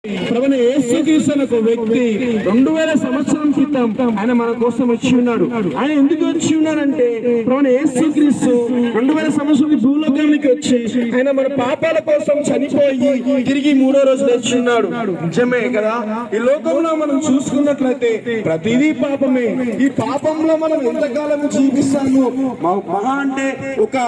ప్రభువైన యేసుక్రీస్తు అనే ఒక వ్యక్తి 2000 సంవత్సరం క్రితం ఆయన మన కోసం వచ్చి ఉన్నాడు. ఆయన ఎందుకు వచ్చి ఉన్నాడంటే ప్రభువైన యేసుక్రీస్తు 2000 సంవత్సరం భూలోకానికి వచ్చి ఆయన మన పాపాల కోసం చనిపోయి తిరిగి 3వ రోజు లేచి ఉన్నాడు. నిజమే కదా. ఈ లోకంలో మనం చూసుకున్నట్లయితే ప్రతిదీ పాపమే. ఈ పాపంలో మనం ఎంతకాలం జీవిస్తాము? మహా అంటే ఒక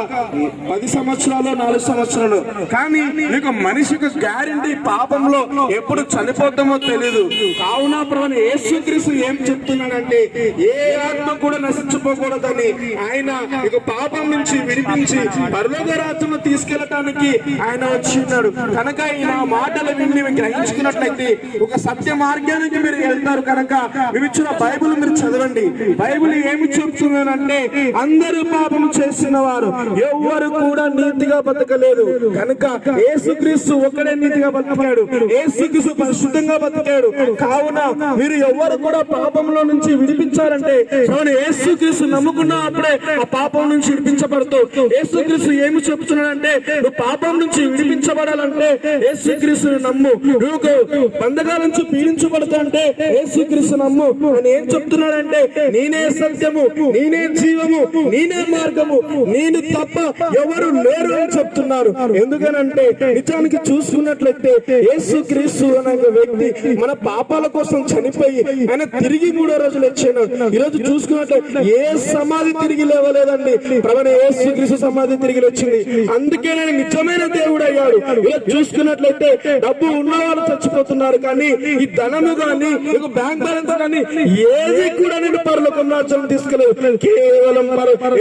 10 సంవత్సరాలు 4 సంవత్సరాలు. కానీ నీకు మనిషికి గ్యారెంటీ పాపంలో ఎప్పుడు చనిపోతామో తెలియదు. కావున ప్రభువైన యేసుక్రీస్తు ఏం చెప్తున్నాడంటే ఏ ఆత్మ కూడా నశించిపోకూడదని ఆయన ఇక పాపం నుంచి విడిపించి పరలోక రాజ్యం తీసుకెళ్ళటానికి ఆయన వచ్చి ఉన్నాడు. కనుక ఈయన మాటలు విని గ్రహించుకున్నట్లయితే ఒక సత్య మార్గానికి మీరు వెళ్తారు. కనుక మేము ఇచ్చిన బైబిల్ మీరు చదవండి. బైబిల్ ఏమి చెప్తున్నానంటే అందరూ పాపం చేసిన వారు ఎవ్వరు కూడా నీతిగా బతకలేదు. కనుక యేసుక్రీస్తు ఒకడే నీతిగా బతకాడు. యేసుక్రీస్తు పరిశుద్ధంగా బతికాడు. కావున మీరు ఎవరు కూడా పాపంలో నుంచి విడిపించాలంటే యేసుక్రీస్తు నమ్ముకున్నా అప్పుడే ఆ పాపం నుంచి విడిపించబడుతూ. యేసుక్రీస్తు ఏమి చెప్తున్నాడంటే నువ్వు పాపం నుంచి విడిపించబడాలంటే యేసుక్రీస్తుని నమ్ము. నువ్వు బంధకాల నుంచి పీడించబడతా అంటే యేసుక్రీస్తు నమ్ము అని ఏం చెప్తున్నాడంటే నేనే సత్యము, నేనే జీవము, నేనే మార్గము, నేను తప్ప ఎవరు లేరు అని చెప్తున్నారు. ఎందుకనంటే నిజానికి చూసుకున్నట్లయితే యేసుక్రీస్తు అనే వ్యక్తి మన పాపాల కోసం చనిపోయి ఆయన తిరిగి 3వ రోజు లేచాడు. ఈ రోజు చూసుకున్నట్లయితే ఏ సమాధి తిరిగి లేవలేదండి. ప్రభువైన యేసుక్రీస్తు సమాధి తిరిగి వచ్చింది. అందుకే నేను నిజమైన దేవుడు అయ్యాడు. ఇలా చూసుకున్నట్లయితే డబ్బు ఉన్నవాళ్ళు చచ్చిపోతున్నారు, కానీ ఈ ధనము కానీ బ్యాంక్ బ్యాలెన్స్ కానీ ఏది కూడా నేను పరలోకం రాజ్యం తీసుకెళ్ళలేదు. కేవలం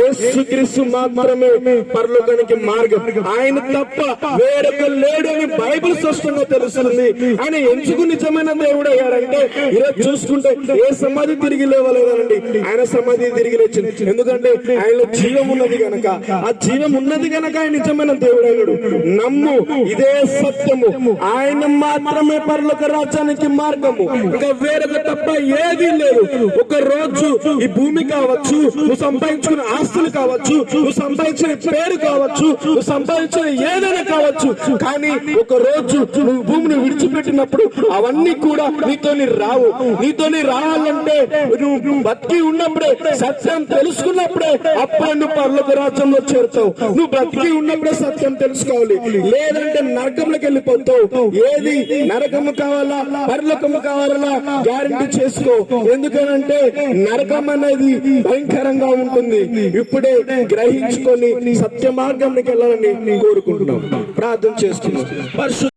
యేసుక్రీస్తు మాత్రమే పరలోకానికి మార్గం. ఆయన తప్ప వేరొక లేడు అని బైబిల్ స్పష్టంగా తెలుస్తుంది. ఆయన ఎందుకు నిజమైన దేవుడు అయ్యాడంటే ఈరోజు చూసుకుంటే ఏ సమాధి తిరిగి లేవలేదండి. ఆయన సమాధి తిరిగి లేచింది. ఎందుకంటే ఆయనలో జీవం ఉన్నది గనక. ఆ జీవం ఉన్నది గనక ఆయన నిజమైన దేవుడు అయ్యాడు. నమ్ము, ఇదే సత్యము. ఆయన మాత్రమే పరలోక రాజ్యానికి మార్గము. ఇంకా వేరొక తప్ప ఏది లేదు. ఒక రోజు ఈ భూమి కావచ్చు, నువ్వు సంపాదించుకున్న ఆస్తులు కావచ్చు, నువ్వు సంపాదించిన పేరు కావచ్చు, నువ్వు సంపాదించిన ఏదైనా కావచ్చు, కానీ ఒక రోజు నువ్వు భూమిని విడిచిపెట్టినప్పుడు అవన్నీ కూడా నీతోని రావు. నీతోని రావాలంటే నువ్వు బతికి ఉన్నప్పుడే, సత్యం తెలుసుకున్నప్పుడే అప్పుడు నువ్వు పరలోక రాజ్యంలో చేరుతావు. నువ్వు బ్రతికి ఉన్నప్పుడే సత్యం తెలుసుకోవాలి, లేదంటే నరకంలోకి వెళ్ళిపోతావు. ఏది నరకము కావాలా పరలోకము కావాలా గ్యారెంటీ చేసుకో. ఎందుకనంటే నరకం అనేది భయంకరంగా ఉంటుంది. ఇప్పుడే గ్రహించుకొని సత్య మార్గంలోకి వెళ్ళాలని కోరుకుంటున్నాం. ప్రార్థన చేస్తున్నాం.